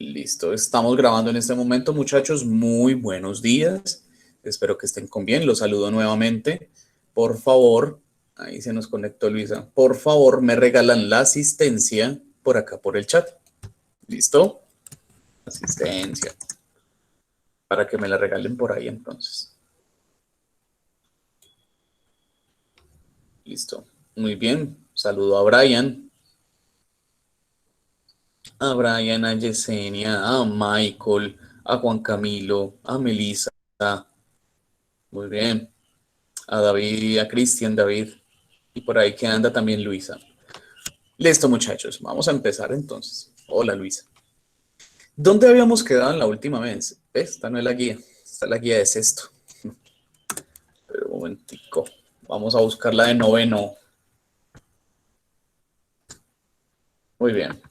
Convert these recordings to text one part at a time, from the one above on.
Listo, estamos grabando en este momento, muchachos. Muy buenos días. Espero que estén con bien. Los saludo nuevamente. Por favor, ahí se nos conectó Luisa. Por favor, me regalan la asistencia por acá por el chat. ¿Listo? Asistencia. Para que me la regalen por ahí entonces. Listo. Muy bien. Saludo a Brian. A Brian, a Yesenia, a Michael, a Juan Camilo, a Melissa. Muy bien. A David, a Cristian David. Y por ahí que anda también Luisa. Listo, muchachos. Vamos a empezar entonces. Hola, Luisa. ¿Dónde habíamos quedado en la última vez? Esta no es la guía. Esta es la guía de sexto. Pero un momentico. Vamos a buscar la de noveno. Muy bien.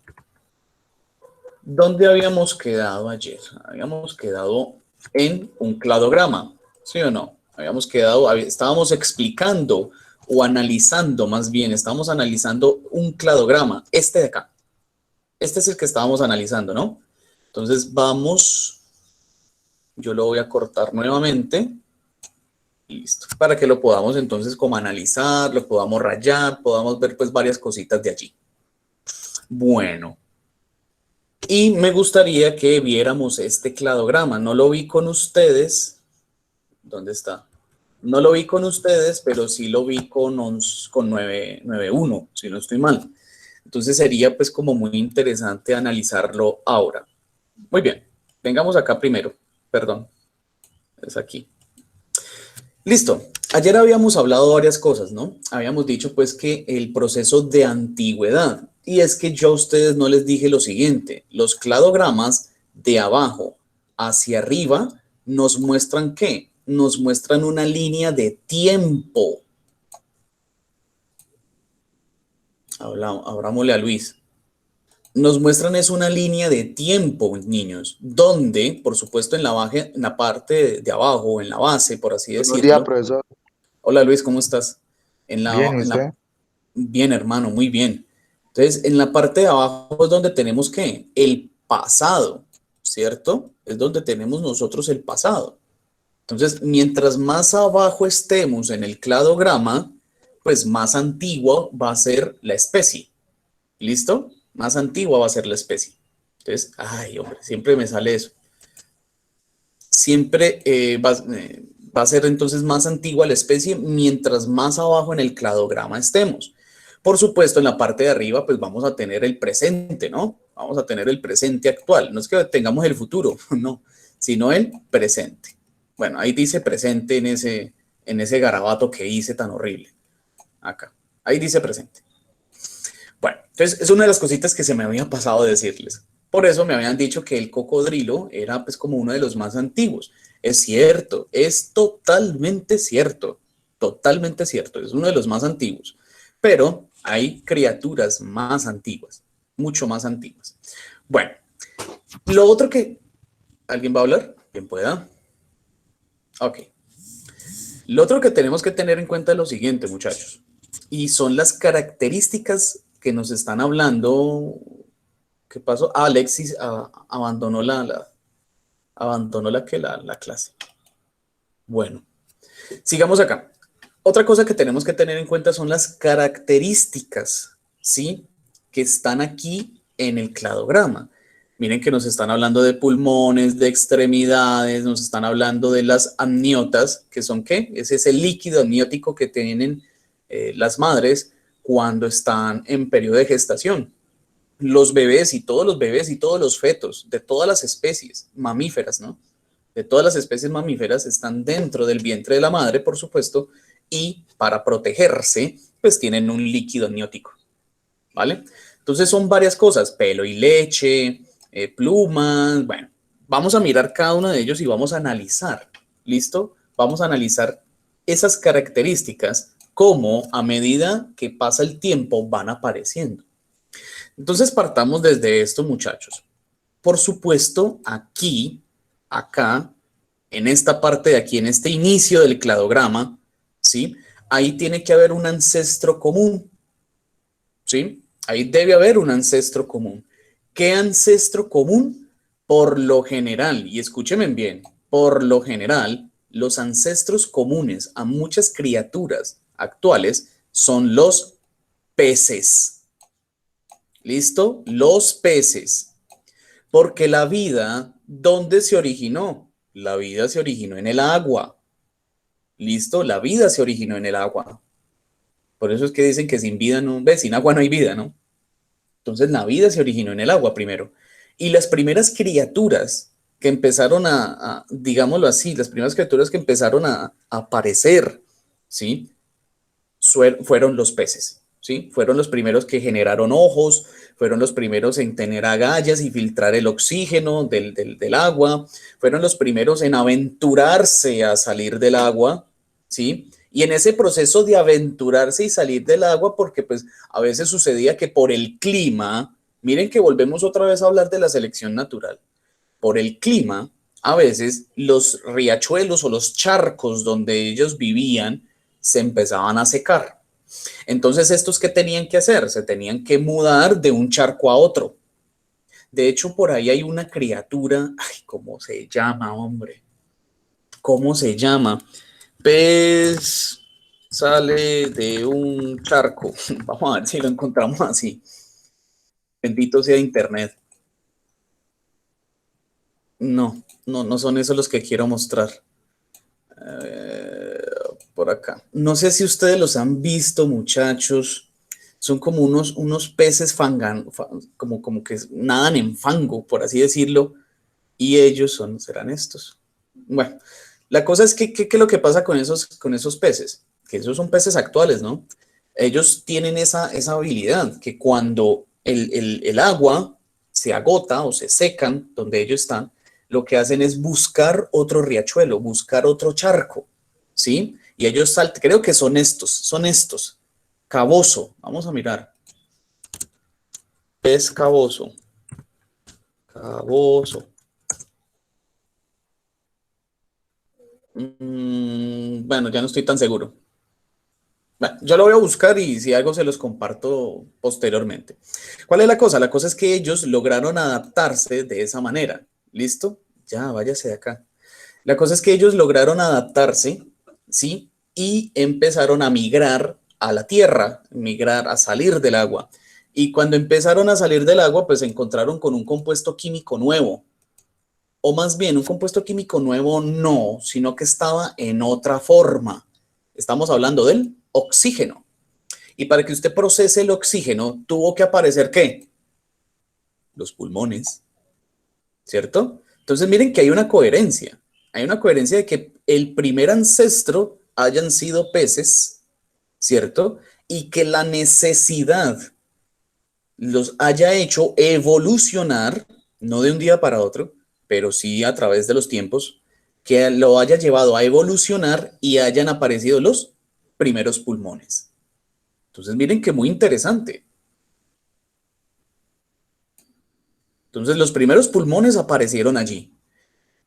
¿Dónde habíamos quedado ayer? Habíamos quedado en un cladograma, ¿sí o no? Estábamos explicando o analizando, más bien, estábamos analizando un cladograma, este de acá. Este es el que estábamos analizando, ¿no? Entonces vamos, yo lo voy a cortar nuevamente. Listo. Para que lo podamos entonces como analizar, lo podamos rayar, podamos ver pues varias cositas de allí. Bueno. Y me gustaría que viéramos este cladograma. No lo vi con ustedes. ¿Dónde está? No lo vi con ustedes, pero sí lo vi con 9.1, si no estoy mal. Entonces sería pues como muy interesante analizarlo ahora. Muy bien, vengamos acá primero. Perdón, es aquí. Listo. Ayer habíamos hablado varias cosas, ¿no? Habíamos dicho pues que el proceso de antigüedad. Y es que yo a ustedes no les dije lo siguiente. Los cladogramas de abajo hacia arriba nos muestran ¿qué? Nos muestran una línea de tiempo. Abrámosle a Luis. Nos muestran es una línea de tiempo, niños, donde, por supuesto, en la parte de abajo, en la base, por así Buenos días, decirlo. profesor. Hola Luis, ¿cómo estás? Bien, ¿y usted? Bien, hermano, muy bien. Entonces, en la parte de abajo es donde tenemos ¿qué? El pasado, ¿cierto? Es donde tenemos nosotros el pasado. Entonces, mientras más abajo estemos en el cladograma, pues más antigua va a ser la especie. ¿Listo? Más antigua va a ser la especie. Entonces, ay, hombre, siempre me sale eso. Siempre va a ser entonces más antigua la especie mientras más abajo en el cladograma estemos. Por supuesto, en la parte de arriba, pues vamos a tener el presente, ¿no? Vamos a tener el presente actual. No es que tengamos el futuro, no, sino el presente. Bueno, ahí dice presente en ese garabato que hice tan horrible. Acá. Ahí dice presente. Bueno, entonces es una de las cositas que se me había pasado de decirles. Por eso me habían dicho que el cocodrilo era pues como uno de los más antiguos. Es cierto, es totalmente cierto, es uno de los más antiguos. Pero hay criaturas más antiguas, mucho más antiguas. Bueno, lo otro que... ¿Alguien va a hablar? ¿Quién pueda? Ok. Lo otro que tenemos que tener en cuenta es lo siguiente, muchachos. Y son las características que nos están hablando. ¿Qué pasó? Ah, Alexis abandonó la clase. Bueno, sigamos acá. Otra cosa que tenemos que tener en cuenta son las características, ¿sí? Que están aquí en el cladograma. Miren que nos están hablando de pulmones, de extremidades, nos están hablando de las amniotas, que son ¿qué? Es ese líquido amniótico que tienen las madres cuando están en periodo de gestación. Los bebés y todos los bebés y todos los fetos de todas las especies mamíferas, ¿no? De todas las especies mamíferas están dentro del vientre de la madre, por supuesto, y para protegerse, pues tienen un líquido amniótico, ¿vale? Entonces son varias cosas, pelo y leche, plumas, bueno, vamos a mirar cada uno de ellos y vamos a analizar, ¿listo? Vamos a analizar esas características, cómo a medida que pasa el tiempo van apareciendo. Entonces partamos desde esto, muchachos. Por supuesto, aquí, acá, en esta parte de aquí, en este inicio del cladograma, ¿sí? Ahí tiene que haber un ancestro común, ¿sí? Ahí debe haber un ancestro común. ¿Qué ancestro común? Por lo general, y escúchenme bien, por lo general, los ancestros comunes a muchas criaturas actuales son los peces. ¿Listo? Los peces. Porque la vida, ¿dónde se originó? La vida se originó en el agua. ¿Listo? La vida se originó en el agua. Por eso es que dicen que sin vida no, ve, sin agua no hay vida, ¿no? Entonces la vida se originó en el agua primero. Y las primeras criaturas que empezaron digámoslo así, las primeras criaturas que empezaron a aparecer, ¿sí? Fueron los peces, ¿sí? Fueron los primeros que generaron ojos, fueron los primeros en tener agallas y filtrar el oxígeno del agua, fueron los primeros en aventurarse a salir del agua, ¿sí? Y en ese proceso de aventurarse y salir del agua, porque pues a veces sucedía que por el clima, miren que volvemos otra vez a hablar de la selección natural, por el clima, a veces los riachuelos o los charcos donde ellos vivían se empezaban a secar. Entonces, ¿estos qué tenían que hacer? Se tenían que mudar de un charco a otro. De hecho, por ahí hay una criatura, ay, ¿cómo se llama, hombre? ¿Cómo se llama? Pez sale de un charco. Vamos a ver si lo encontramos así. Bendito sea Internet. No son esos los que quiero mostrar. Por acá. No sé si ustedes los han visto, muchachos. Son como unos peces como que nadan en fango, por así decirlo. Y ellos serán estos. Bueno, la cosa es que, ¿qué es lo que pasa con esos peces? Que esos son peces actuales, ¿no? Ellos tienen esa habilidad, que cuando el agua se agota o se secan donde ellos están, lo que hacen es buscar otro riachuelo, buscar otro charco, ¿sí? Y ellos saltan, creo que son estos. Cabozo, vamos a mirar. Pez cabozo. Cabozo. Bueno, ya no estoy tan seguro. Bueno, yo lo voy a buscar y si algo se los comparto posteriormente. ¿Cuál es la cosa? La cosa es que ellos lograron adaptarse de esa manera. ¿Listo? Ya, váyase de acá. La cosa es que ellos lograron adaptarse, ¿sí? Y empezaron a migrar a la tierra, migrar a salir del agua. Y cuando empezaron a salir del agua, pues se encontraron con un compuesto químico nuevo. O más bien, un compuesto químico nuevo no, sino que estaba en otra forma. Estamos hablando del oxígeno. Y para que usted procese el oxígeno, tuvo que aparecer ¿qué? Los pulmones, ¿cierto? Entonces miren que hay una coherencia. Hay una coherencia de que el primer ancestro hayan sido peces, ¿cierto? Y que la necesidad los haya hecho evolucionar, no de un día para otro, pero sí a través de los tiempos, que lo haya llevado a evolucionar y hayan aparecido los primeros pulmones. Entonces miren que muy interesante. Entonces los primeros pulmones aparecieron allí.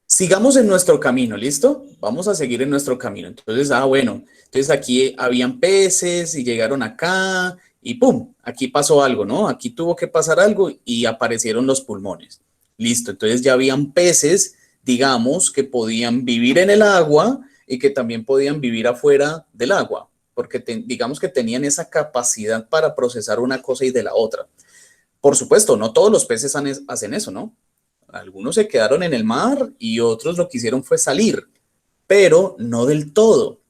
Sigamos en nuestro camino, ¿listo? Vamos a seguir en nuestro camino. Entonces, bueno, entonces aquí habían peces y llegaron acá y ¡pum! Aquí pasó algo, ¿no? Aquí tuvo que pasar algo y aparecieron los pulmones. Listo, entonces ya habían peces, digamos, que podían vivir en el agua y que también podían vivir afuera del agua, porque digamos que tenían esa capacidad para procesar una cosa y de la otra. Por supuesto, no todos los peces hacen eso, ¿no? Algunos se quedaron en el mar y otros lo que hicieron fue salir, pero no del todo,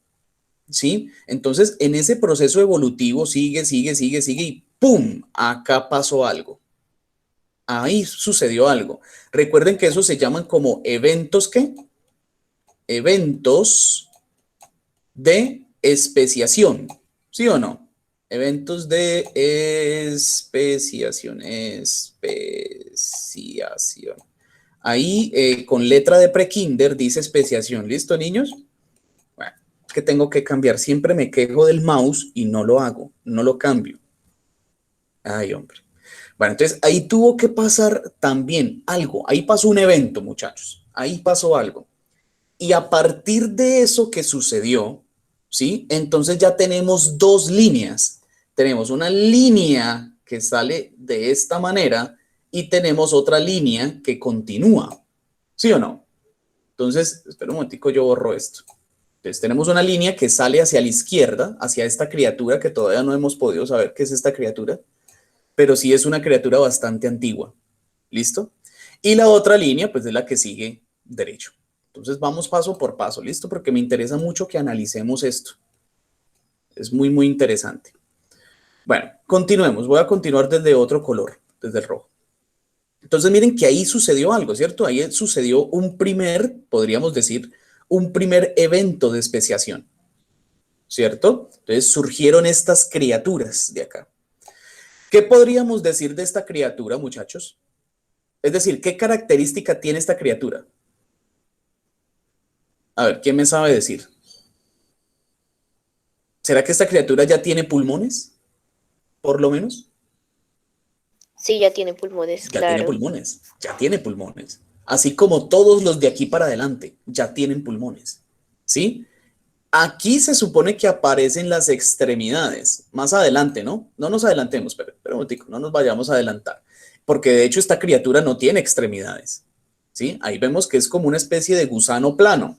¿sí? Entonces, en ese proceso evolutivo sigue y ¡pum! Acá pasó algo. Ahí sucedió algo. Recuerden que eso se llaman como eventos, ¿qué? Eventos de especiación, ¿sí o no? Eventos de especiación. Ahí con letra de prekinder dice especiación. ¿Listo, niños? Bueno, es que tengo que cambiar. Siempre me quejo del mouse y no lo hago, no lo cambio. Ay, hombre. Bueno, entonces ahí tuvo que pasar también algo. Ahí pasó un evento, muchachos. Ahí pasó algo. Y a partir de eso que sucedió, ¿sí? Entonces ya tenemos dos líneas. Tenemos una línea que sale de esta manera y tenemos otra línea que continúa, ¿sí o no? Entonces, espera un momentico, yo borro esto. Entonces, tenemos una línea que sale hacia la izquierda, hacia esta criatura que todavía no hemos podido saber qué es esta criatura, pero sí es una criatura bastante antigua. ¿Listo? Y la otra línea, pues es la que sigue derecho. Entonces, vamos paso por paso, ¿listo? Porque me interesa mucho que analicemos esto. Es muy, muy interesante. Bueno, continuemos. Voy a continuar desde otro color, desde el rojo. Entonces, miren que ahí sucedió algo, ¿cierto? Ahí sucedió un primer, podríamos decir, un primer evento de especiación, ¿cierto? Entonces surgieron estas criaturas de acá. ¿Qué podríamos decir de esta criatura, muchachos? Es decir, ¿qué característica tiene esta criatura? A ver, ¿quién me sabe decir? ¿Será que esta criatura ya tiene pulmones? Por lo menos. Sí, ya tiene pulmones, Ya tiene claro. pulmones, ya tiene pulmones. Así como todos los de aquí para adelante ya tienen pulmones. ¿Sí? Aquí se supone que aparecen las extremidades. Más adelante, ¿no? No nos adelantemos, pero un momentico, no nos vayamos a adelantar. Porque de hecho esta criatura no tiene extremidades. ¿Sí? Ahí vemos que es como una especie de gusano plano.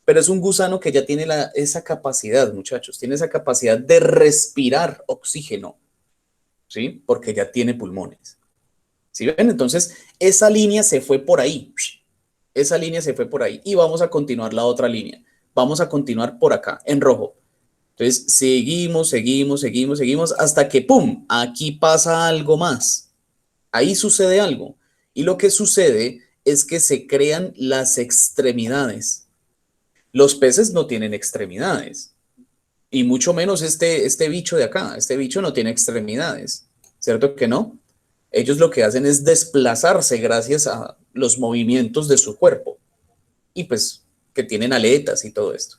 Pero es un gusano que ya tiene esa capacidad, muchachos. Tiene esa capacidad de respirar oxígeno. ¿Sí? Porque ya tiene pulmones. ¿Sí ven? Entonces, esa línea se fue por ahí. Esa línea se fue por ahí. Y vamos a continuar la otra línea. Vamos a continuar por acá, en rojo. Entonces, seguimos, seguimos, seguimos, seguimos, hasta que, ¡pum!, aquí pasa algo más. Ahí sucede algo. Y lo que sucede es que se crean las extremidades. Los peces no tienen extremidades. Y mucho menos este bicho de acá. Este bicho no tiene extremidades. ¿Cierto que no? Ellos lo que hacen es desplazarse gracias a los movimientos de su cuerpo. Y pues que tienen aletas y todo esto.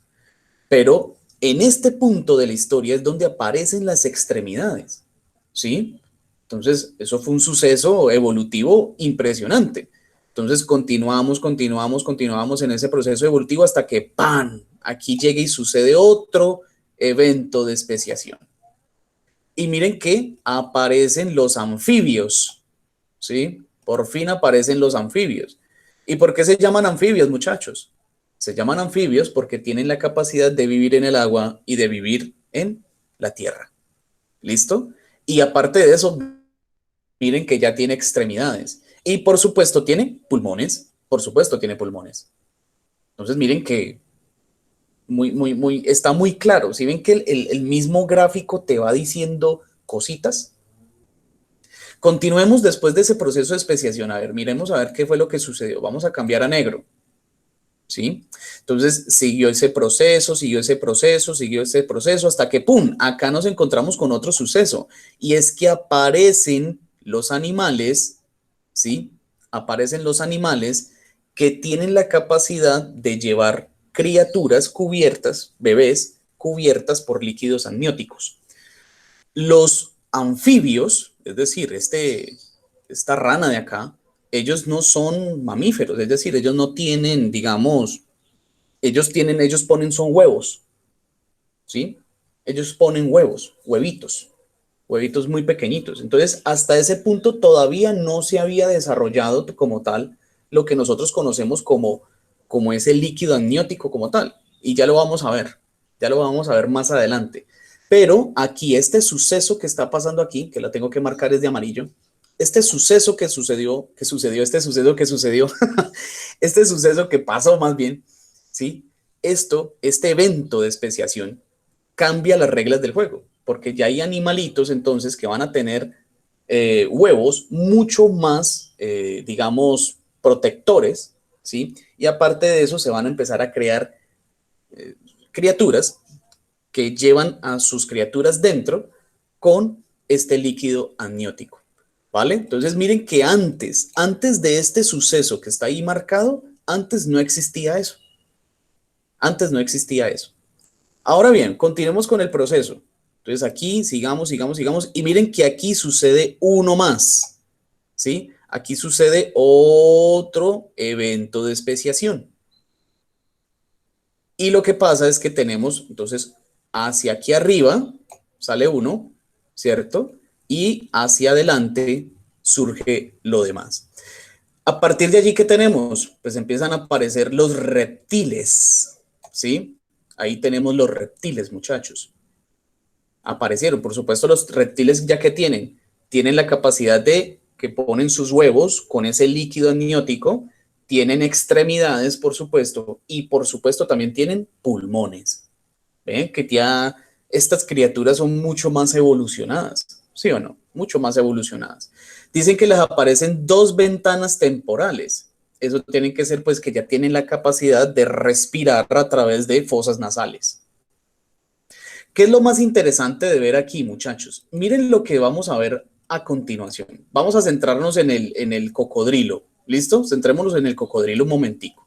Pero en este punto de la historia es donde aparecen las extremidades, ¿sí? Entonces, eso fue un suceso evolutivo impresionante. Entonces, continuamos en ese proceso evolutivo hasta que, ¡pam!, aquí llega y sucede otro evento de especiación. Y miren que aparecen los anfibios, ¿sí? Por fin aparecen los anfibios. ¿Y por qué se llaman anfibios, muchachos? Se llaman anfibios porque tienen la capacidad de vivir en el agua y de vivir en la tierra. ¿Listo? Y aparte de eso, miren que ya tiene extremidades. Y por supuesto tiene pulmones. Por supuesto tiene pulmones. Entonces miren que está muy claro. Si ven que el mismo gráfico te va diciendo cositas. Continuemos después de ese proceso de especiación. A ver, miremos a ver qué fue lo que sucedió. Vamos a cambiar a negro. ¿Sí? Entonces siguió ese proceso, siguió ese proceso, siguió ese proceso, hasta que ¡pum!, acá nos encontramos con otro suceso, y es que aparecen los animales, ¿sí? Aparecen los animales que tienen la capacidad de llevar criaturas cubiertas, bebés, cubiertas por líquidos amnióticos. Los anfibios, es decir, esta rana de acá, ellos no son mamíferos, es decir, ellos no tienen, digamos, ellos ponen son huevos, ¿sí? Ellos ponen huevos, huevitos muy pequeñitos. Entonces, hasta ese punto todavía no se había desarrollado como tal lo que nosotros conocemos como ese líquido amniótico como tal. Y ya lo vamos a ver más adelante. Pero aquí este suceso que está pasando aquí, que la tengo que marcar es de amarillo, este suceso que sucedió, este suceso que pasó más bien, ¿sí? Este evento de especiación cambia las reglas del juego, porque ya hay animalitos entonces que van a tener huevos mucho más, digamos, protectores, ¿sí? Y aparte de eso se van a empezar a crear criaturas que llevan a sus criaturas dentro con este líquido amniótico, ¿vale? Entonces miren que antes de este suceso que está ahí marcado, antes no existía eso. Antes no existía eso. Ahora bien, continuemos con el proceso. Entonces aquí sigamos, sigamos, sigamos. Y miren que aquí sucede uno más, ¿sí? Aquí sucede otro evento de especiación. Y lo que pasa es que tenemos, entonces, hacia aquí arriba sale uno, ¿cierto? Y hacia adelante surge lo demás. A partir de allí, ¿qué tenemos? Pues empiezan a aparecer los reptiles, ¿sí? Ahí tenemos los reptiles, muchachos. Aparecieron, por supuesto, los reptiles ya que tienen la capacidad de que ponen sus huevos con ese líquido amniótico, tienen extremidades, por supuesto, y por supuesto también tienen pulmones. ¿Ven? Que ya estas criaturas son mucho más evolucionadas, ¿sí o no? Mucho más evolucionadas. Dicen que les aparecen dos ventanas temporales. Eso tienen que ser pues que ya tienen la capacidad de respirar a través de fosas nasales. ¿Qué es lo más interesante de ver aquí, muchachos? Miren lo que vamos a ver a continuación. Vamos a centrarnos en el cocodrilo. ¿Listo? Centrémonos en el cocodrilo un momentico.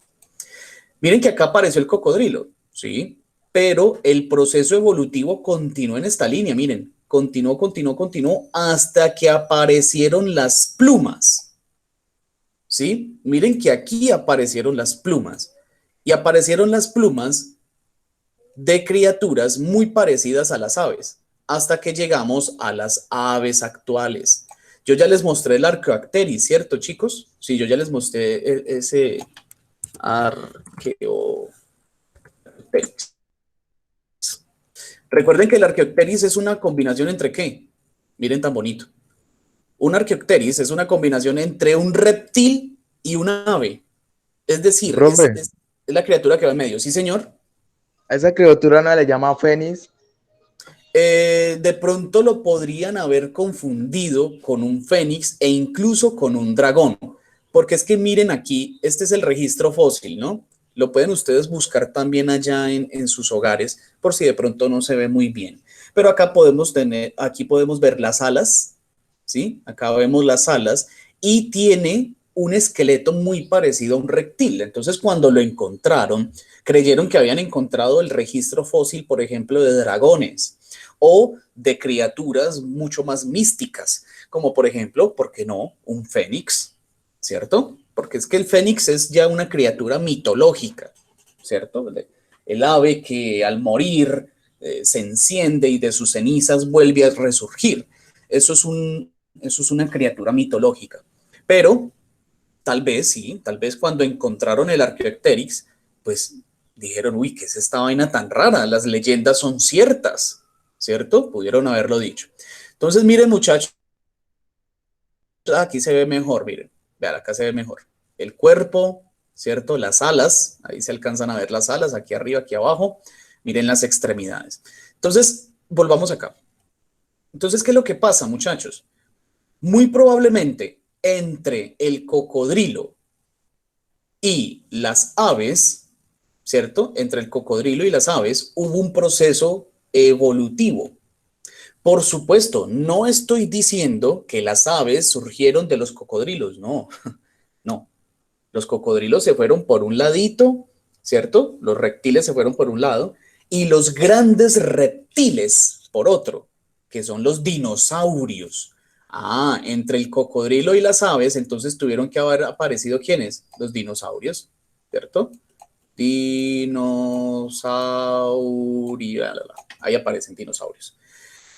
Miren que acá apareció el cocodrilo, ¿sí? Pero el proceso evolutivo continuó en esta línea, miren. Continuó hasta que aparecieron las plumas, ¿sí? Miren que aquí aparecieron las plumas. Y aparecieron las plumas de criaturas muy parecidas a las aves, hasta que llegamos a las aves actuales. Yo ya les mostré el Archaeopteryx, ¿cierto, chicos? Sí, yo ya les mostré ese Archaeopteryx. Recuerden que el Archaeopteryx es una combinación entre ¿qué? Miren tan bonito. Un Archaeopteryx es una combinación entre un reptil y una ave. Es decir, Profe, es la criatura que va en medio. ¿Sí, señor? a esa criatura no le llama Fénix. De pronto lo podrían haber confundido con un fénix e incluso con un dragón, porque es que miren aquí, este es el registro fósil, ¿no? Lo pueden ustedes buscar también allá en sus hogares, por si de pronto no se ve muy bien. Pero acá aquí podemos ver las alas, ¿sí? Acá vemos las alas y tiene un esqueleto muy parecido a un reptil. Entonces, cuando lo encontraron, creyeron que habían encontrado el registro fósil, por ejemplo, de dragones o de criaturas mucho más místicas, como por ejemplo, ¿por qué no? Un fénix, ¿cierto? Porque es que el fénix es ya una criatura mitológica, ¿cierto? El ave que al morir se enciende y de sus cenizas vuelve a resurgir. Eso es una criatura mitológica. Pero tal vez, sí, tal vez cuando encontraron el Archaeopteryx, pues dijeron, uy, ¿qué es esta vaina tan rara? Las leyendas son ciertas, ¿cierto? Pudieron haberlo dicho. Entonces, miren, muchachos, aquí se ve mejor, miren, vean, acá se ve mejor. El cuerpo, ¿cierto? Las alas, ahí se alcanzan a ver las alas, aquí arriba, aquí abajo. Miren las extremidades. Entonces, volvamos acá. Entonces, ¿qué es lo que pasa, muchachos? Muy probablemente entre el cocodrilo y las aves, ¿cierto? Entre el cocodrilo y las aves hubo un proceso evolutivo. Por supuesto, no estoy diciendo que las aves surgieron de los cocodrilos, no, no. Los cocodrilos se fueron por un ladito, ¿cierto? Los reptiles se fueron por un lado y los grandes reptiles por otro, que son los dinosaurios. Ah, entre el cocodrilo y las aves, entonces tuvieron que haber aparecido ¿quiénes? Los dinosaurios, ¿cierto? Dinosaurio. Ahí aparecen dinosaurios.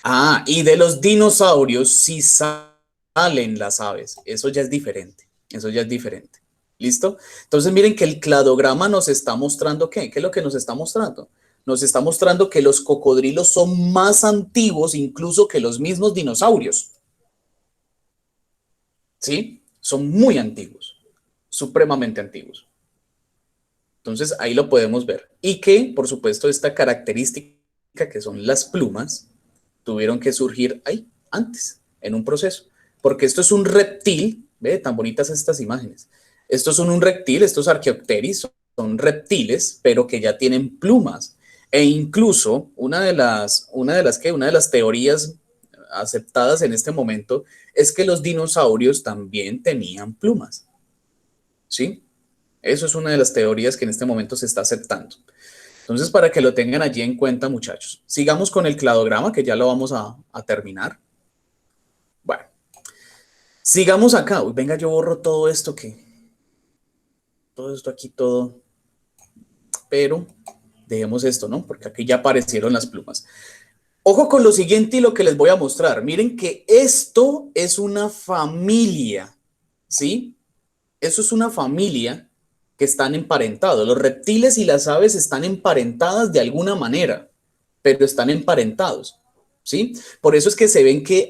Ah, y de los dinosaurios sí salen las aves. Eso ya es diferente. Eso ya es diferente. ¿Listo? Entonces miren que el cladograma nos está mostrando ¿qué? ¿Qué es lo que nos está mostrando? Nos está mostrando que los cocodrilos son más antiguos incluso que los mismos dinosaurios. ¿Sí? Son muy antiguos, supremamente antiguos. Entonces ahí lo podemos ver. Y que, por supuesto, esta característica que son las plumas, tuvieron que surgir ahí, antes, en un proceso. Porque esto es un reptil, ¿ve? Tan bonitas estas imágenes. Estos son un reptil, estos Archaeopteryx son reptiles, pero que ya tienen plumas. E incluso una de las teorías aceptadas en este momento es que los dinosaurios también tenían plumas. ¿Sí? Eso es una de las teorías que en este momento se está aceptando. Entonces, para que lo tengan allí en cuenta, muchachos. Sigamos con el cladograma, que ya lo vamos a terminar. Bueno, sigamos acá. Uy, venga, yo borro todo esto todo esto aquí, todo. Pero dejemos esto, ¿no? Porque aquí ya aparecieron las plumas. Ojo con lo siguiente y lo que les voy a mostrar. Miren que esto es una familia, ¿sí? Eso es una familia que están emparentados. Los reptiles y las aves están emparentadas de alguna manera, pero están emparentados, ¿sí? Por eso es que se ven que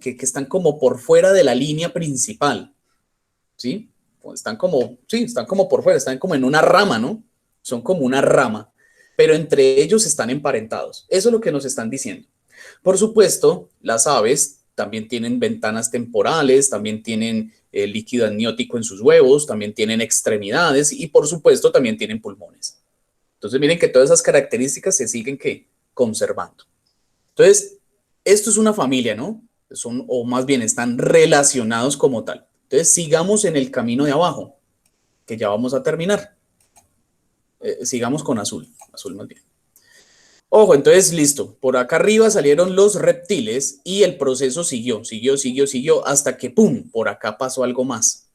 que están como por fuera de la línea principal, ¿sí? Están como por fuera, están como en una rama, ¿no? Son como una rama, pero entre ellos están emparentados. Eso es lo que nos están diciendo. Por supuesto, las aves también tienen ventanas temporales, también tienen líquido amniótico en sus huevos, también tienen extremidades y por supuesto también tienen pulmones. Entonces miren que todas esas características se siguen ¿qué? Conservando. Entonces, esto es una familia, ¿no? Son, o más bien están relacionados como tal. Entonces, sigamos en el camino de abajo, que ya vamos a terminar. Sigamos con azul, azul más bien. Ojo, entonces listo. Por acá arriba salieron los reptiles y el proceso siguió, hasta que ¡pum! Por acá pasó algo más.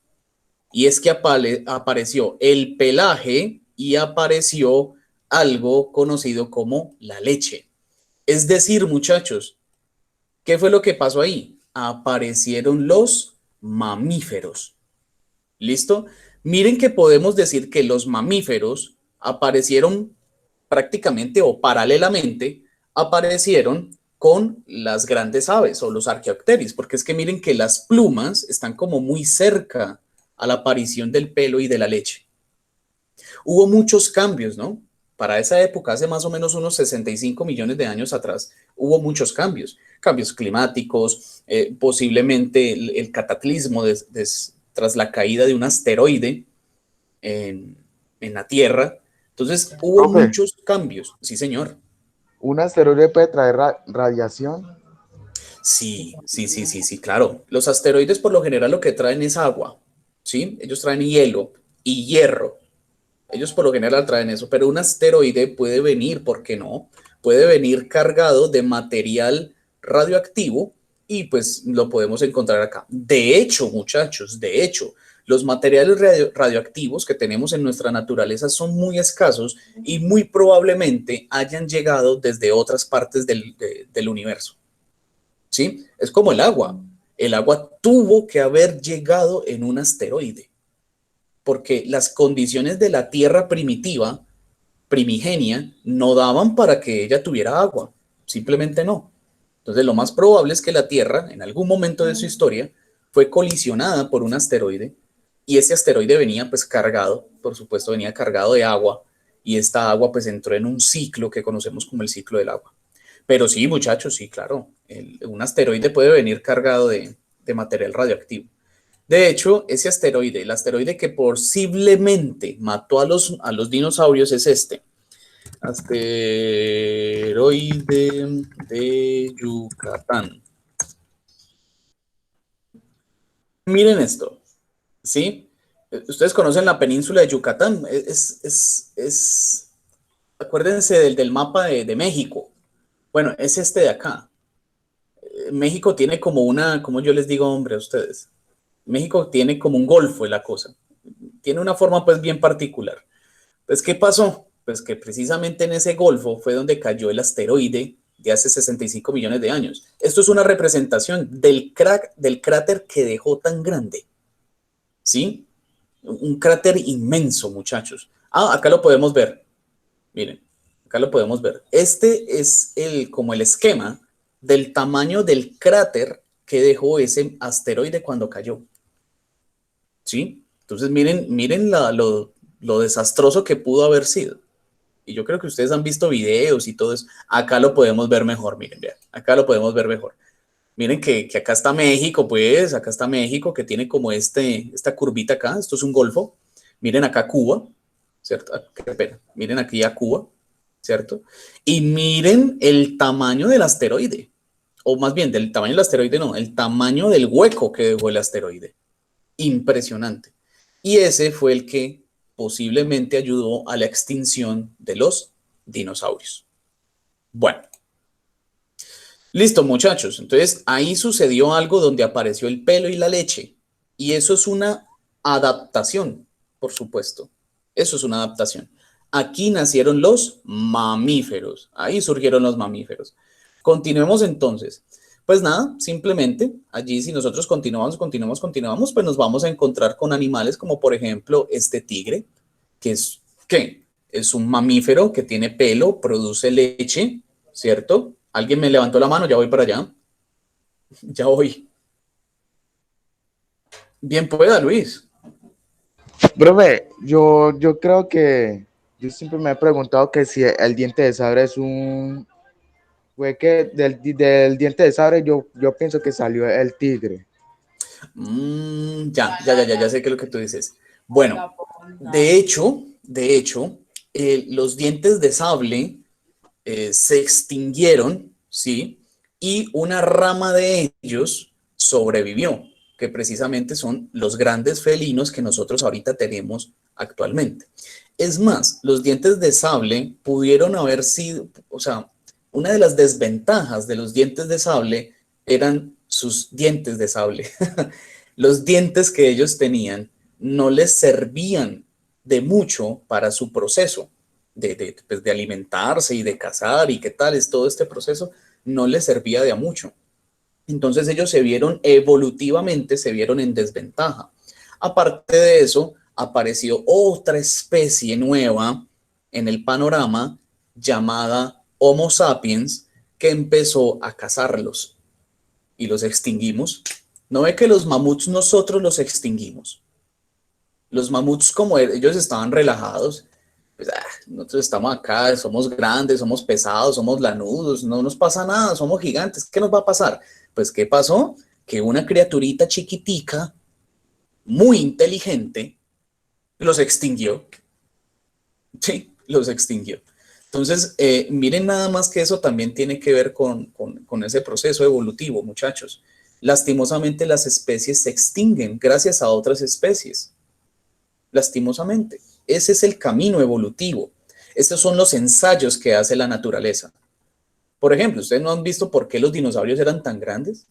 Y es que apareció el pelaje y apareció algo conocido como la leche. Es decir, muchachos, ¿qué fue lo que pasó ahí? Aparecieron los mamíferos. ¿Listo? Miren que podemos decir que los mamíferos aparecieron prácticamente o paralelamente, aparecieron con las grandes aves o los arqueopteris, porque es que miren que las plumas están como muy cerca a la aparición del pelo y de la leche. Hubo muchos cambios, ¿no? Para esa época, hace más o menos unos 65 millones de años atrás, hubo muchos cambios, cambios climáticos, posiblemente el cataclismo tras la caída de un asteroide en, en la Tierra. Entonces, hubo Profe, muchos cambios. Sí, señor. ¿un asteroide puede traer radiación? Sí, claro. Los asteroides por lo general lo que traen es agua, ¿sí? Ellos traen hielo y hierro. Ellos por lo general traen eso, pero un asteroide puede venir, ¿por qué no? Puede venir cargado de material radioactivo y pues lo podemos encontrar acá. De hecho, muchachos, de hecho, los materiales radioactivos que tenemos en nuestra naturaleza son muy escasos y muy probablemente hayan llegado desde otras partes del universo, ¿sí? Es como el agua. El agua tuvo que haber llegado en un asteroide porque las condiciones de la Tierra primitiva, primigenia, no daban para que ella tuviera agua, simplemente no. Entonces lo más probable es que la Tierra, en algún momento de su historia, fue colisionada por un asteroide y ese asteroide venía pues cargado, por supuesto venía cargado de agua y esta agua pues entró en un ciclo que conocemos como el ciclo del agua. Pero sí, muchachos, sí, claro, un asteroide puede venir cargado de material radioactivo. De hecho, ese asteroide, el asteroide que posiblemente mató a los dinosaurios es este. Asteroide de Yucatán. Miren esto, ¿sí? Ustedes conocen la península de Yucatán. Acuérdense del mapa de México. Bueno, es este de acá. México tiene como como yo les digo, hombre, a ustedes. México tiene como un golfo en la cosa. Tiene una forma pues bien particular. Pues, ¿qué pasó? Pues que precisamente en ese golfo fue donde cayó el asteroide de hace 65 millones de años. Esto es una representación del cráter que dejó tan grande, ¿sí? Un cráter inmenso, muchachos. Ah, acá lo podemos ver. Miren, acá lo podemos ver. Este es como el esquema del tamaño del cráter que dejó ese asteroide cuando cayó, ¿sí? Entonces miren lo desastroso que pudo haber sido. Y yo creo que ustedes han visto videos y todo eso. Acá lo podemos ver mejor, miren, vean. Acá lo podemos ver mejor. Miren que acá está México, pues, acá está México, que tiene como esta curvita acá. Esto es un golfo. Miren acá Cuba, ¿cierto? Ah, qué pena. Miren aquí a Cuba, ¿cierto? Y miren el tamaño del asteroide. O más bien, del tamaño del asteroide, no, el tamaño del hueco que dejó el asteroide. Impresionante. Y ese fue el que posiblemente ayudó a la extinción de los dinosaurios. Bueno, listo muchachos. Entonces ahí sucedió algo donde apareció el pelo y la leche. Y eso es una adaptación, por supuesto. Eso es una adaptación. Aquí nacieron los mamíferos. Ahí surgieron los mamíferos. Continuemos entonces. Pues nada, simplemente allí si nosotros continuamos, pues nos vamos a encontrar con animales como por ejemplo este tigre, que es, ¿qué? Es un mamífero que tiene pelo, produce leche, ¿cierto? ¿Alguien me levantó la mano? Ya voy para allá. Ya voy. Bien pueda, Luis. Profe, yo creo que yo siempre me he preguntado que si el diente de sabre es un... Fue que del diente de sabre yo pienso que salió el tigre. Ya sé qué es lo que tú dices. Bueno, de hecho, los dientes de sable se extinguieron, ¿sí? Y una rama de ellos sobrevivió, que precisamente son los grandes felinos que nosotros ahorita tenemos actualmente. Es más, los dientes de sable pudieron haber sido, o sea, una de las desventajas de los dientes de sable eran sus dientes de sable. Los dientes que ellos tenían no les servían de mucho para su proceso pues de alimentarse y de cazar y qué tal es todo este proceso, no les servía de a mucho. Entonces ellos se vieron evolutivamente, se vieron en desventaja. Aparte de eso, apareció otra especie nueva en el panorama llamada Homo sapiens, que empezó a cazarlos y los extinguimos. ¿No ve que los mamuts nosotros los extinguimos? Los mamuts, como ellos estaban relajados, pues, nosotros estamos acá, somos grandes, somos pesados, somos lanudos, no nos pasa nada, somos gigantes, ¿qué nos va a pasar? Pues, ¿qué pasó? Que una criaturita chiquitica, muy inteligente, los extinguió. Sí, los extinguió. Entonces, miren nada más que eso también tiene que ver con ese proceso evolutivo, muchachos. Lastimosamente las especies se extinguen gracias a otras especies. Lastimosamente. Ese es el camino evolutivo. Estos son los ensayos que hace la naturaleza. Por ejemplo, ¿ustedes no han visto por qué los dinosaurios eran tan grandes?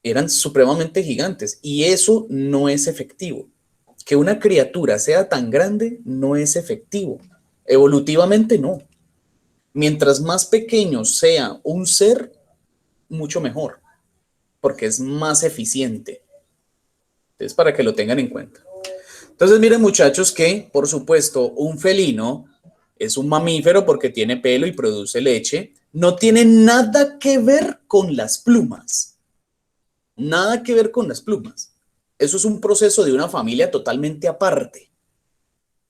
Eran supremamente gigantes y eso no es efectivo. Que una criatura sea tan grande no es efectivo. Evolutivamente no. Mientras más pequeño sea un ser, mucho mejor, porque es más eficiente. Entonces, para que lo tengan en cuenta. Entonces, miren, muchachos, que, por supuesto, un felino es un mamífero porque tiene pelo y produce leche. No tiene nada que ver con las plumas. Nada que ver con las plumas. Eso es un proceso de una familia totalmente aparte.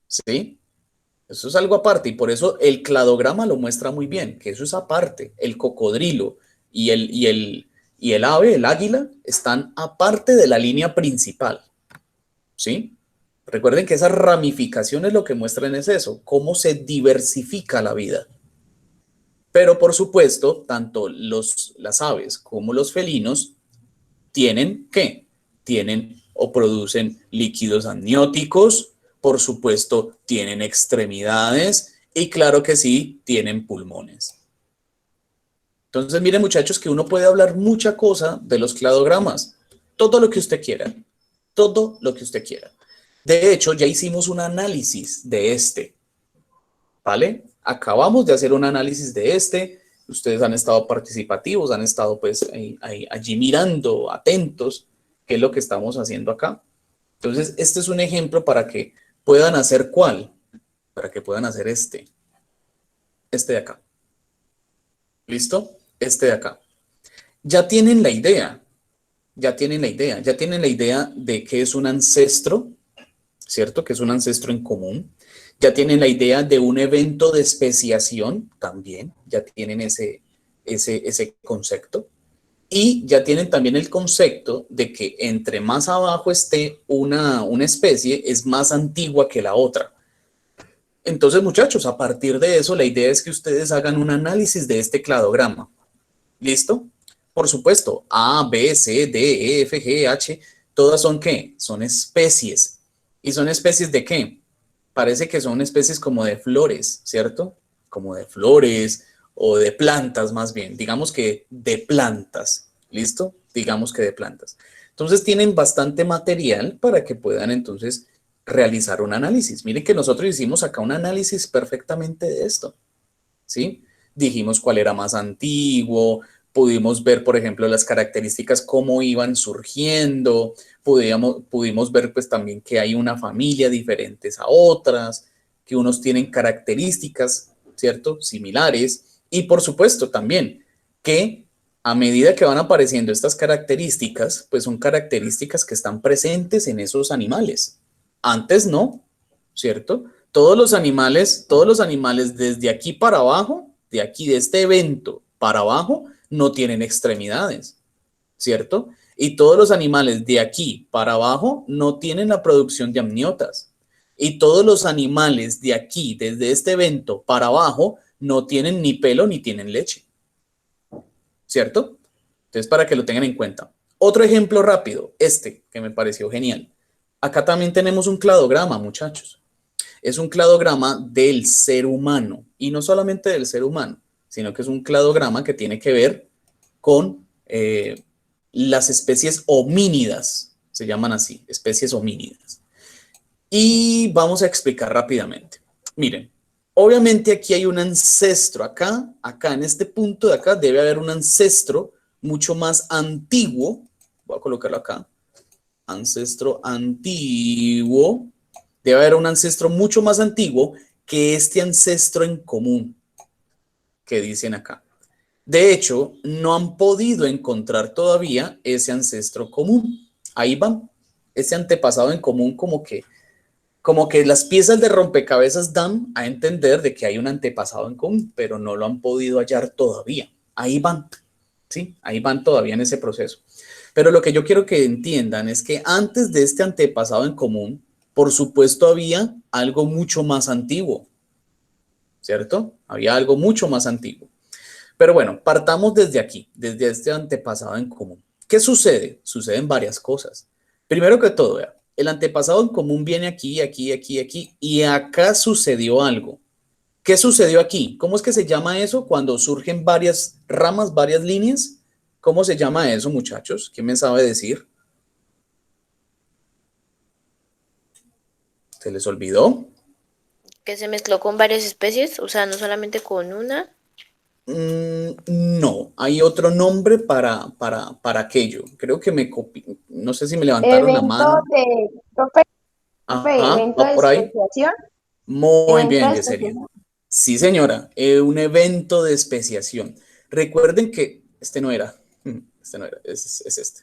¿Sí? Eso es algo aparte y por eso el cladograma lo muestra muy bien, que eso es aparte. El cocodrilo y el ave, el águila, están aparte de la línea principal. ¿Sí? Recuerden que esas ramificaciones lo que muestran es eso, cómo se diversifica la vida. Pero por supuesto, tanto las aves como los felinos tienen, ¿qué? Tienen o producen líquidos amnióticos, por supuesto, tienen extremidades y claro que sí, tienen pulmones. Entonces, miren muchachos que uno puede hablar mucha cosa de los cladogramas, todo lo que usted quiera, todo lo que usted quiera. De hecho, ya hicimos un análisis de este, ¿vale? Acabamos de hacer un análisis de este, ustedes han estado participativos, han estado pues allí mirando, atentos, qué es lo que estamos haciendo acá. Entonces, este es un ejemplo para que puedan hacer ¿cuál? Para que puedan hacer este de acá. ¿Listo? Este de acá. Ya tienen la idea, ya tienen la idea de qué es un ancestro, ¿cierto? Que es un ancestro en común. Ya tienen la idea de un evento de especiación también, ya tienen ese concepto. Y ya tienen también el concepto de que entre más abajo esté una especie, es más antigua que la otra. Entonces, muchachos, a partir de eso, la idea es que ustedes hagan un análisis de este cladograma. ¿Listo? Por supuesto, A, B, C, D, E, F, G, H, todas son ¿qué? Son especies. ¿Y son especies de qué? Parece que son especies como de flores, ¿cierto? Como de flores o de plantas más bien. Digamos que de plantas, ¿listo? Digamos que de plantas. Entonces tienen bastante material para que puedan entonces realizar un análisis. Miren que nosotros hicimos acá un análisis perfectamente de esto, ¿sí? dijimos cuál era más antiguo, pudimos ver, por ejemplo, las características, cómo iban surgiendo, pudimos ver pues también que hay una familia diferentes a otras, que unos tienen características, ¿cierto? Similares, y por supuesto también que a medida que van apareciendo estas características, pues son características que están presentes en esos animales. Antes no, ¿cierto? Todos los animales desde aquí para abajo, de aquí, de este evento para abajo, no tienen extremidades, ¿cierto? Y todos los animales de aquí para abajo no tienen la producción de amniotas. Y todos los animales de aquí, desde este evento para abajo, no tienen ni pelo ni tienen leche, ¿cierto? Entonces, para que lo tengan en cuenta. Otro ejemplo rápido, este que me pareció genial. Acá también tenemos un cladograma, muchachos. Es un cladograma del ser humano, y no solamente del ser humano, sino que es un cladograma que tiene que ver con las especies homínidas, se llaman así, especies homínidas. Y vamos a explicar rápidamente. Miren, obviamente aquí hay un ancestro, acá en este punto de acá debe haber un ancestro mucho más antiguo, voy a colocarlo acá, ancestro antiguo, debe haber un ancestro mucho más antiguo que este ancestro en común que dicen acá. De hecho, no han podido encontrar todavía ese ancestro común. Ahí van, ese antepasado en común como que las piezas de rompecabezas dan a entender de que hay un antepasado en común, pero no lo han podido hallar todavía. Ahí van, ¿sí? Ahí van todavía en ese proceso. Pero lo que yo quiero que entiendan es que antes de este antepasado en común, por supuesto había algo mucho más antiguo, ¿cierto? Había algo mucho más antiguo. Pero bueno, partamos desde aquí, desde este antepasado en común. ¿Qué sucede? Suceden varias cosas. Primero que todo, vea, el antepasado en común viene aquí, aquí, aquí, aquí, y acá sucedió algo. ¿Qué sucedió aquí? ¿Cómo es que se llama eso cuando surgen varias ramas, varias líneas? ¿Cómo se llama eso, muchachos? ¿Quién me sabe decir? ¿Se les olvidó? Que se mezcló con varias especies, o sea, no solamente con una. No, hay otro nombre para aquello. Creo que me copié, no sé si me levantaron la Evento mano. de, profe, Ajá, evento va de por ahí. especiación, Muy evento bien, de Yesenia. especiación. Sí, señora, un evento de especiación. Recuerden que, este no era, este no era, es este.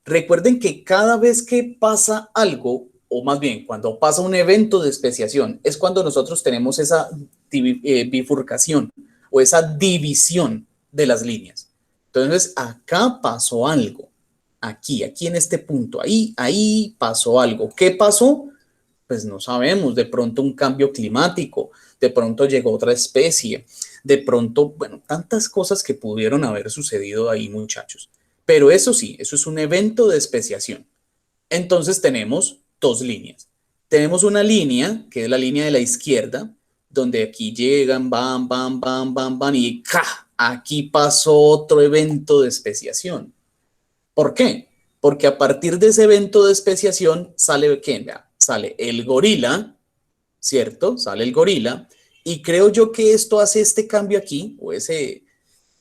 Recuerden que cada vez que pasa algo, o más bien cuando pasa un evento de especiación, es cuando nosotros tenemos esa bifurcación o esa división de las líneas. Entonces, acá pasó algo, aquí en este punto, ahí pasó algo. ¿Qué pasó? Pues no sabemos, de pronto un cambio climático, de pronto llegó otra especie, de pronto, bueno, tantas cosas que pudieron haber sucedido ahí, muchachos. Pero eso sí, eso es un evento de especiación. Entonces tenemos dos líneas. Tenemos una línea, que es la línea de la izquierda, donde aquí llegan, van, van, van, van, van, y ¡ca! Aquí pasó otro evento de especiación. ¿Por qué? Porque a partir de ese evento de especiación sale, ¿quién? Vea, sale el gorila, ¿cierto? Sale el gorila, y creo yo que esto hace este cambio aquí, o hace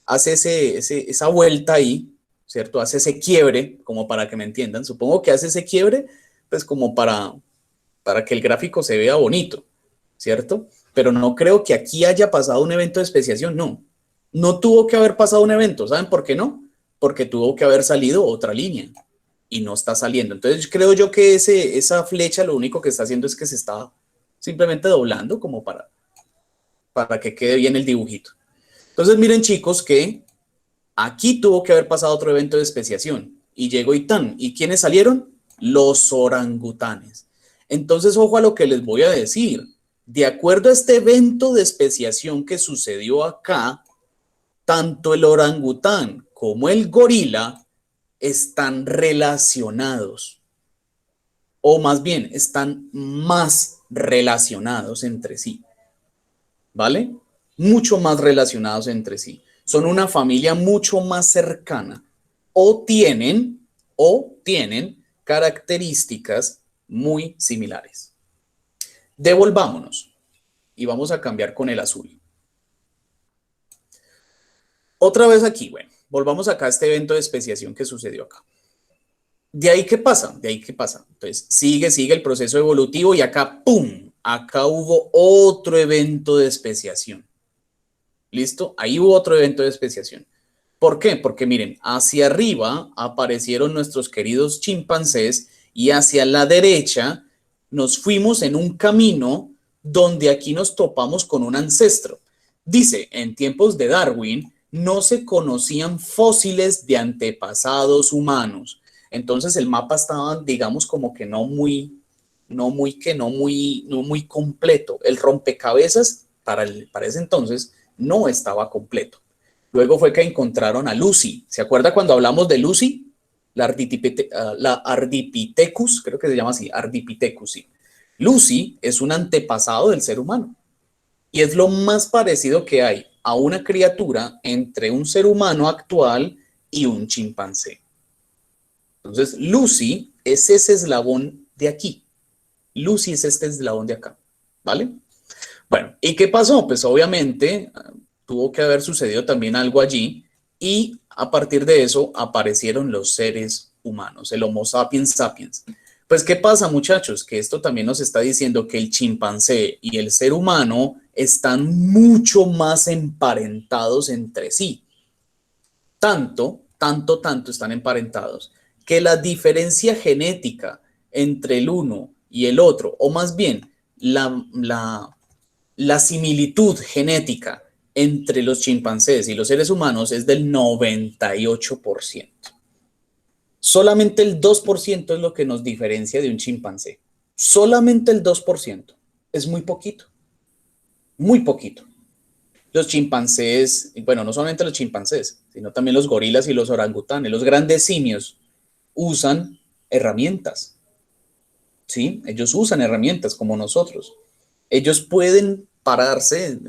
esa vuelta ahí, ¿cierto? Hace ese quiebre, como para que me entiendan. Supongo que hace ese quiebre, pues como para que el gráfico se vea bonito, ¿cierto? Pero no creo que aquí haya pasado un evento de especiación, no. No tuvo que haber pasado un evento, ¿saben por qué no? Porque tuvo que haber salido otra línea y no está saliendo. Entonces creo yo que esa flecha lo único que está haciendo es que se está simplemente doblando como para que quede bien el dibujito. Entonces miren chicos que aquí tuvo que haber pasado otro evento de especiación y llegó Itán. ¿Y quiénes salieron? Los orangutanes. Entonces, ojo a lo que les voy a decir. De acuerdo a este evento de especiación que sucedió acá, tanto el orangután como el gorila están relacionados, o más bien están más relacionados entre sí, ¿vale? Mucho más relacionados entre sí. Son una familia mucho más cercana o tienen características muy similares. Devolvámonos y vamos a cambiar con el azul. Otra vez aquí, bueno, volvamos acá a este evento de especiación que sucedió acá. ¿De ahí qué pasa? ¿De ahí qué pasa? Entonces, sigue el proceso evolutivo y acá, ¡pum! Acá hubo otro evento de especiación. ¿Listo? Ahí hubo otro evento de especiación. ¿Por qué? Porque miren, hacia arriba aparecieron nuestros queridos chimpancés y hacia la derecha nos fuimos en un camino donde aquí nos topamos con un ancestro. Dice, en tiempos de Darwin no se conocían fósiles de antepasados humanos. Entonces el mapa estaba, digamos, como que no muy completo. El rompecabezas para ese entonces no estaba completo. Luego fue que encontraron a Lucy. ¿Se acuerda cuando hablamos de Lucy? La Ardipithecus, creo que se llama así, Ardipithecus. Sí. Lucy es un antepasado del ser humano y es lo más parecido que hay a una criatura entre un ser humano actual y un chimpancé. Entonces, Lucy es ese eslabón de aquí. Lucy es este eslabón de acá, ¿vale? Bueno, ¿y qué pasó? Pues obviamente tuvo que haber sucedido también algo allí y a partir de eso aparecieron los seres humanos, el Homo sapiens sapiens. Pues, ¿qué pasa, muchachos? Que esto también nos está diciendo que el chimpancé y el ser humano están mucho más emparentados entre sí. Tanto están emparentados que la diferencia genética entre el uno y el otro, o más bien la similitud genética entre los chimpancés y los seres humanos es del 98%. Solamente el 2% es lo que nos diferencia de un chimpancé. Solamente el 2%. Es muy poquito. Muy poquito. Los chimpancés, bueno, no solamente los chimpancés, sino también los gorilas y los orangutanes, los grandes simios, usan herramientas. ¿Sí? Ellos usan herramientas como nosotros. Ellos pueden pararse,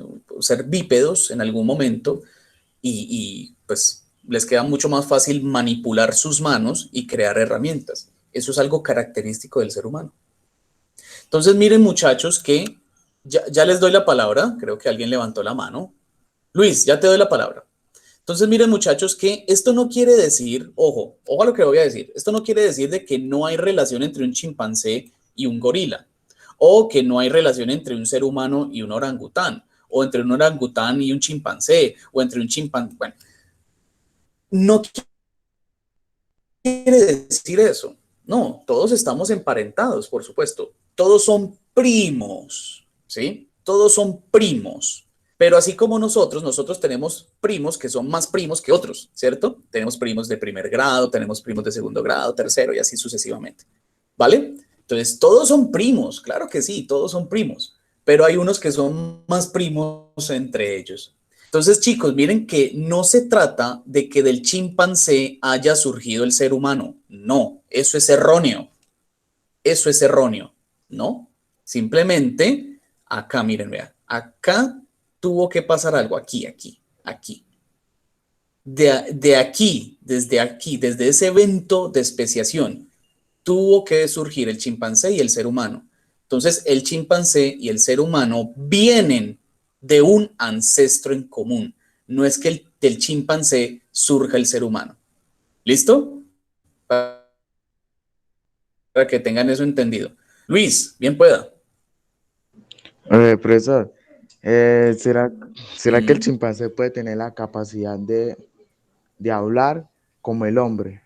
ser bípedos en algún momento y pues les queda mucho más fácil manipular sus manos y crear herramientas. Eso es algo característico del ser humano. Entonces miren, muchachos, que ya les doy la palabra, creo que alguien levantó la mano. Luis, ya te doy la palabra. Entonces miren, muchachos, que esto no quiere decir, ojo a lo que voy a decir, esto no quiere decir de que no hay relación entre un chimpancé y un gorila, o que no hay relación entre un ser humano y un orangután, o entre un orangután y un chimpancé, o entre un chimpancé, bueno, no quiere decir eso. No, todos estamos emparentados, por supuesto. Todos son primos, ¿sí? Todos son primos. Pero así como nosotros tenemos primos que son más primos que otros, ¿cierto? Tenemos primos de primer grado, tenemos primos de segundo grado, tercero y así sucesivamente. ¿Vale? Entonces, todos son primos, claro que sí, todos son primos, pero hay unos que son más primos entre ellos. Entonces, chicos, miren que no se trata de que del chimpancé haya surgido el ser humano. No, eso es erróneo. Eso es erróneo, ¿no? Simplemente, acá, miren, vean, acá tuvo que pasar algo, aquí. Desde aquí, desde ese evento de especiación, tuvo que surgir el chimpancé y el ser humano. Entonces, el chimpancé y el ser humano vienen de un ancestro en común. No es que del chimpancé surja el ser humano. ¿Listo? Para que tengan eso entendido. Luis, bien pueda. Profesor, ¿será que el chimpancé puede tener la capacidad de hablar como el hombre?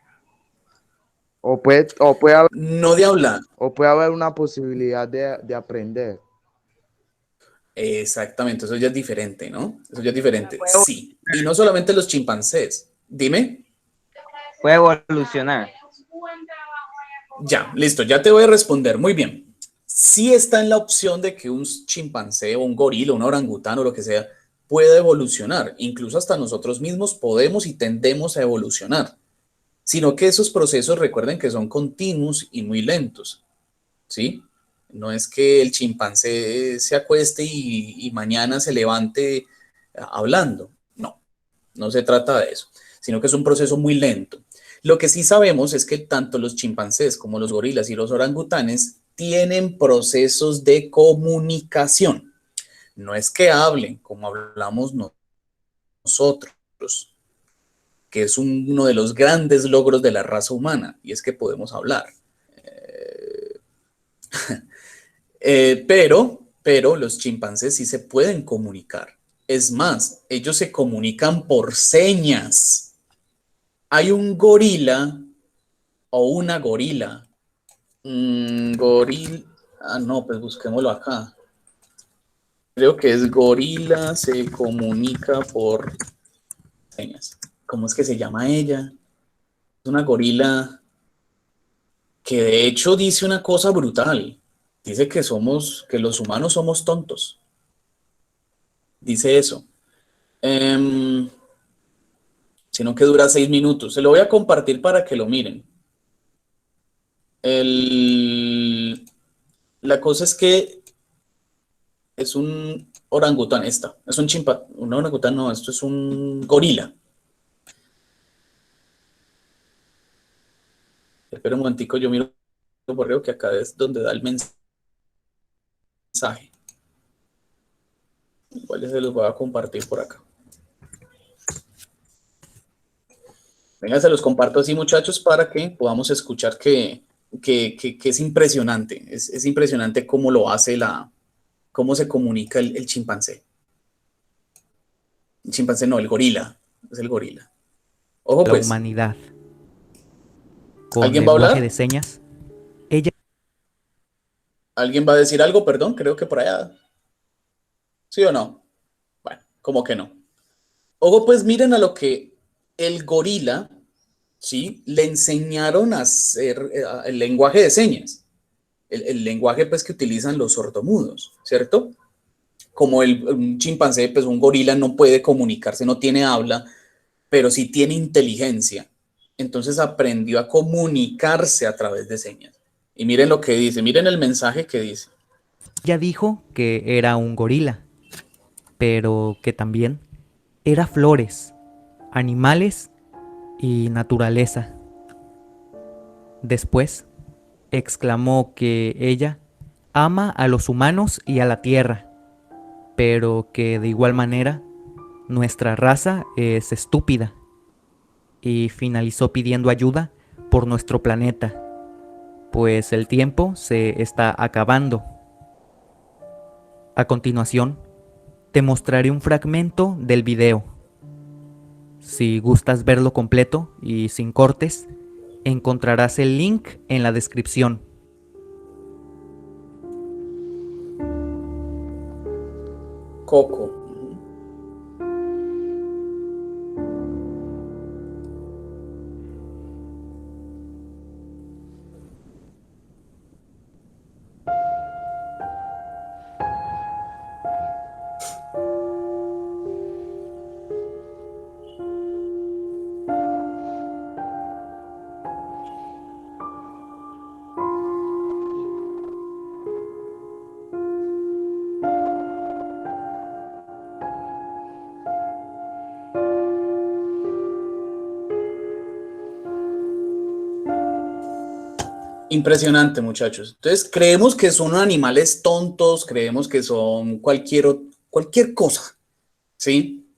No de hablar. O puede haber una posibilidad de aprender. Exactamente, eso ya es diferente, ¿no? Eso ya es diferente. Sí. Y no solamente los chimpancés. Dime. Puede evolucionar. Ya, listo, ya te voy a responder. Muy bien. Sí está en la opción de que un chimpancé o un gorila, un orangután o lo que sea, pueda evolucionar. Incluso hasta nosotros mismos podemos y tendemos a evolucionar. Sino que esos procesos, recuerden que son continuos y muy lentos. ¿Sí? No es que el chimpancé se acueste y mañana se levante hablando. No, no se trata de eso, sino que es un proceso muy lento. Lo que sí sabemos es que tanto los chimpancés como los gorilas y los orangutanes tienen procesos de comunicación. No es que hablen como hablamos nosotros, que es uno de los grandes logros de la raza humana, y es que podemos hablar. Pero los chimpancés sí se pueden comunicar. Es más, ellos se comunican por señas. Hay un gorila o una gorila. No, pues busquémoslo acá. Creo que es gorila se comunica por señas. ¿Cómo es que se llama ella? Es una gorila que de hecho dice una cosa brutal. Dice que los humanos somos tontos. Dice eso. Sino que dura 6 minutos. Se lo voy a compartir para que lo miren. La cosa es que es un orangután, es un un orangután, no, esto es un gorila. Espera un momentico, yo miro el correo que acá es donde da el mensaje. Igual se los voy a compartir por acá. Venga, se los comparto así, muchachos, para que podamos escuchar que es impresionante. Es impresionante cómo lo hace cómo se comunica el chimpancé. El chimpancé no, el gorila. Es el gorila. Ojo, La pues. humanidad. Con ¿Alguien va a lenguaje hablar? de señas, ella ¿Alguien va a decir algo? Perdón, creo que por allá. ¿Sí o no? Bueno, como que no. Ojo, pues miren a lo que el gorila, ¿sí? Le enseñaron a hacer el lenguaje de señas. El lenguaje, pues, que utilizan los sordomudos, ¿cierto? Como un chimpancé, pues un gorila no puede comunicarse, no tiene habla, pero sí tiene inteligencia. Entonces aprendió a comunicarse a través de señas. Y miren lo que dice, miren el mensaje que dice. dijo que era un gorila, pero que también era flores, animales y naturaleza. Después exclamó que ella ama a los humanos y a la tierra, pero que de igual manera nuestra raza es estúpida, y finalizó pidiendo ayuda por nuestro planeta, pues el tiempo se está acabando. A continuación, te mostraré un fragmento del video. Si gustas verlo completo y sin cortes, encontrarás el link en la descripción. Coco. Impresionante, muchachos. Entonces, creemos que son animales tontos, creemos que son cualquier cosa, ¿sí?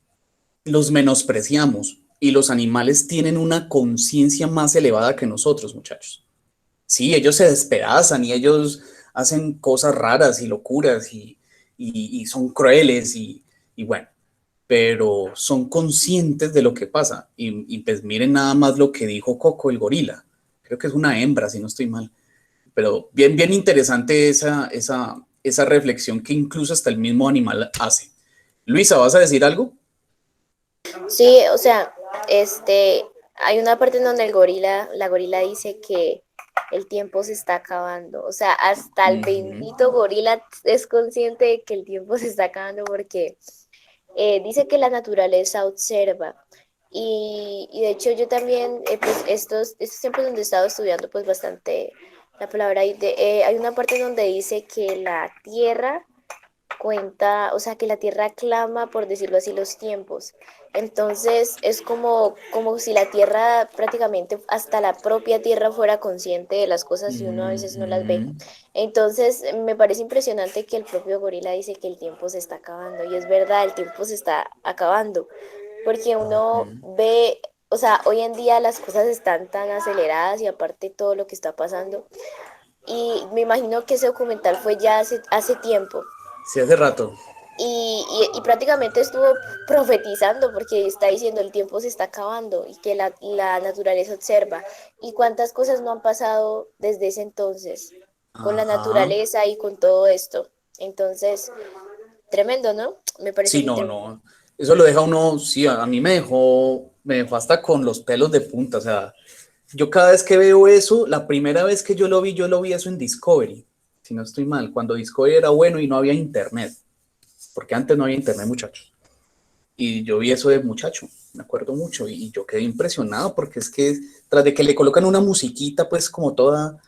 Los menospreciamos y los animales tienen una conciencia más elevada que nosotros, muchachos. Sí, ellos se despedazan y ellos hacen cosas raras y locuras y son crueles y bueno, pero son conscientes de lo que pasa. Y pues miren nada más lo que dijo Coco, el gorila. Creo que es una hembra, si no estoy mal. Pero bien interesante esa reflexión que incluso hasta el mismo animal hace. Luisa, ¿vas a decir algo? Sí, o sea, hay una parte en donde la gorila dice que el tiempo se está acabando. O sea, hasta el bendito gorila es consciente de que el tiempo se está acabando porque dice que la naturaleza observa. Y de hecho yo también, pues estos tiempos donde he estado estudiando pues bastante la palabra, hay una parte donde dice que la tierra cuenta, o sea, que la tierra clama, por decirlo así, los tiempos. Entonces es como si la tierra, prácticamente hasta la propia tierra fuera consciente de las cosas y uno a veces no las ve. Entonces me parece impresionante que el propio gorila dice que el tiempo se está acabando y es verdad, el tiempo se está acabando porque uno ve, o sea, hoy en día las cosas están tan aceleradas y aparte todo lo que está pasando. Y me imagino que ese documental fue ya hace tiempo. Sí, hace rato. Y prácticamente estuvo profetizando porque está diciendo el tiempo se está acabando y que la naturaleza observa. Y cuántas cosas no han pasado desde ese entonces con la Ajá. naturaleza y con todo esto. Entonces, tremendo, ¿no? Me parece Sí, muy no, tremendo. no. Eso lo deja uno, sí, a mí me dejó hasta con los pelos de punta. O sea, yo cada vez que veo eso, la primera vez que yo lo vi eso en Discovery, si no estoy mal, cuando Discovery era bueno y no había internet, porque antes no había internet, muchachos. Y yo vi eso de muchacho, me acuerdo mucho, y yo quedé impresionado porque es que tras de que le colocan una musiquita, pues como toda,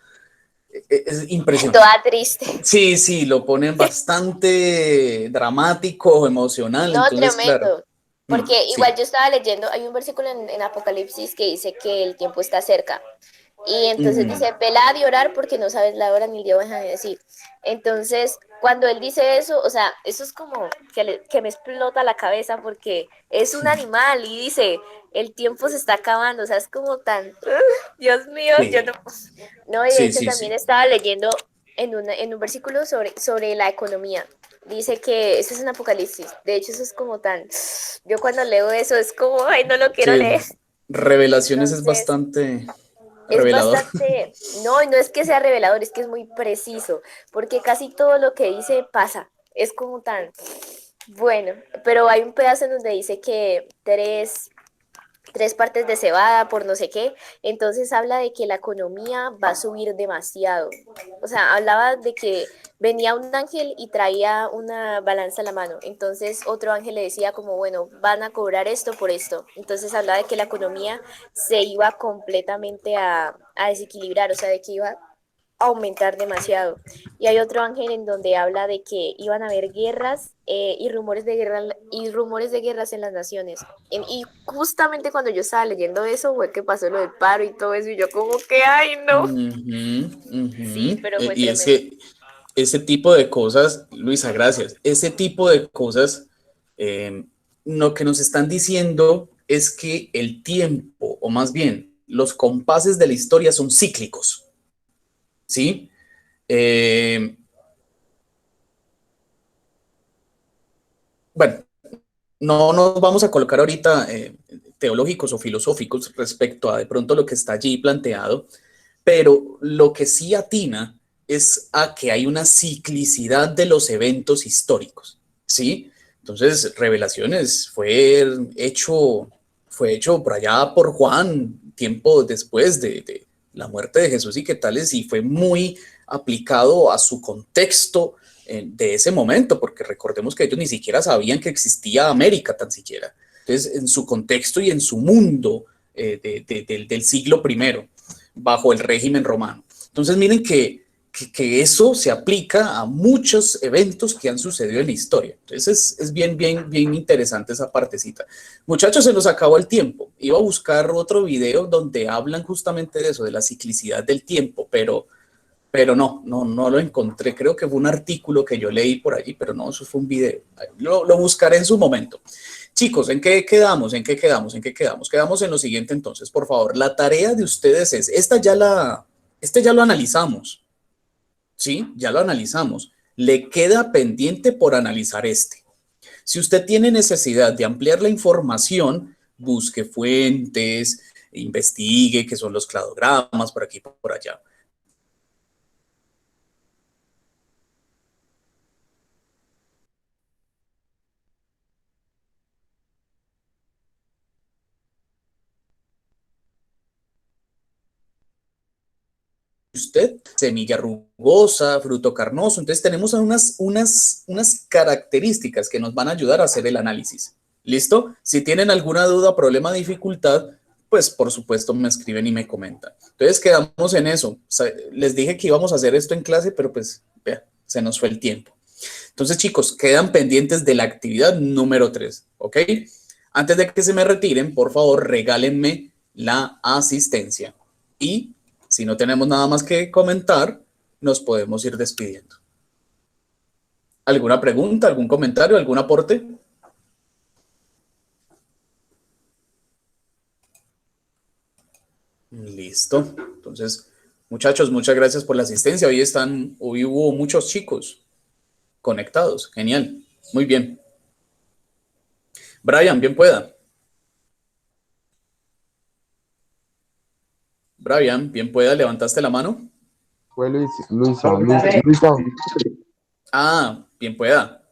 es impresionante. Toda triste. Sí, sí, lo ponen bastante dramático, emocional, No, entonces, claro, tremendo. Porque igual sí. yo estaba leyendo, hay un versículo en Apocalipsis que dice que el tiempo está cerca. Y entonces Ujú. dice, velad y orar porque no sabes la hora ni el día van a decir. Entonces, cuando él dice eso, o sea, eso es como que me explota la cabeza porque es un animal y dice, el tiempo se está acabando. O sea, es como tan, Dios mío, yo Sí, no. No, y de sí, hecho sí, también sí. estaba leyendo en un versículo sobre la economía. Dice que eso es un apocalipsis. De hecho, eso es como tan. Yo cuando leo eso es como, ay, no lo quiero leer. Sí, Revelaciones es Entonces, bastante es revelador. bastante. No, y no es que sea revelador, es que es muy preciso. Porque casi todo lo que dice pasa. Es como tan. Bueno, pero hay un pedazo en donde dice que tres partes de cebada por no sé qué, entonces habla de que la economía va a subir demasiado. O sea, hablaba de que venía un ángel y traía una balanza a la mano, entonces otro ángel le decía como, bueno, van a cobrar esto por esto. Entonces hablaba de que la economía se iba completamente a desequilibrar, o sea, de que iba aumentar demasiado. Y hay otro ángel en donde habla de que iban a haber guerras y rumores de guerras en las naciones. Y justamente cuando yo estaba leyendo eso fue que pasó lo del paro y todo eso y yo como que ay no. Ujú, Sí, ujú. pero fue Y tremendo. ese tipo de cosas, Luisa, gracias. Ese tipo de cosas, eh, lo que nos están diciendo es que el tiempo, o más bien, los compases de la historia son cíclicos, ¿sí? Eh, bueno, no nos vamos a colocar ahorita teológicos o filosóficos respecto a de pronto lo que está allí planteado, pero lo que sí atina es a que hay una ciclicidad de los eventos históricos, ¿sí? Entonces, Revelaciones fue hecho por allá por Juan, tiempo después de la muerte de Jesús y qué tales, y fue muy aplicado a su contexto de ese momento, porque recordemos que ellos ni siquiera sabían que existía América tan siquiera. Entonces, en su contexto y en su mundo del siglo primero, bajo el régimen romano. Entonces, miren que eso se aplica a muchos eventos que han sucedido en la historia. Entonces, es bien, bien, bien interesante esa partecita. Muchachos, se nos acabó el tiempo. Iba a buscar otro video donde hablan justamente de eso, de la ciclicidad del tiempo, pero no lo encontré. Creo que fue un artículo que yo leí por allí, pero no, eso fue un video. Lo buscaré en su momento. Chicos, ¿en qué quedamos? ¿En qué quedamos? ¿En qué quedamos? Quedamos en lo siguiente entonces, por favor. La tarea de ustedes es, este ya lo analizamos, ¿sí? Ya lo analizamos. Le queda pendiente por analizar este. Si usted tiene necesidad de ampliar la información, busque fuentes, investigue qué son los cladogramas por aquí, por allá. Usted, semilla rugosa, fruto carnoso. Entonces tenemos unas características que nos van a ayudar a hacer el análisis. ¿Listo? Si tienen alguna duda, problema, dificultad, pues por supuesto me escriben y me comentan. Entonces quedamos en eso. O sea, les dije que íbamos a hacer esto en clase, pero pues vea, se nos fue el tiempo. Entonces chicos, quedan pendientes de la actividad número 3, ¿ok? Antes de que se me retiren, por favor, regálenme la asistencia. Y si no tenemos nada más que comentar, nos podemos ir despidiendo. ¿Alguna pregunta, algún comentario, algún aporte? Listo. Entonces, muchachos, muchas gracias por la asistencia. Hoy hubo muchos chicos conectados. Genial. Muy bien. Brian, bien pueda. Brian, bien pueda. ¿Levantaste la mano? Fue Luisa. Ah, bien pueda.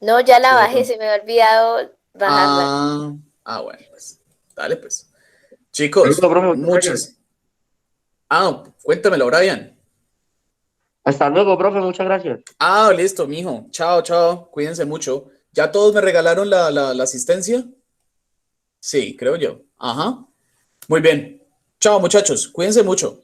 No, ya la Sí, bajé, no. se me ha olvidado bajarla. Bueno, pues. Dale, pues. Chicos, Listo, profe, muchas gracias. muchas. Cuéntamelo, Brian. Hasta luego, profe, muchas gracias. Listo, mijo. Chao, chao. Cuídense mucho. ¿Ya todos me regalaron la asistencia? Sí, creo yo. Ajá. Muy bien. Chao, muchachos. Cuídense mucho.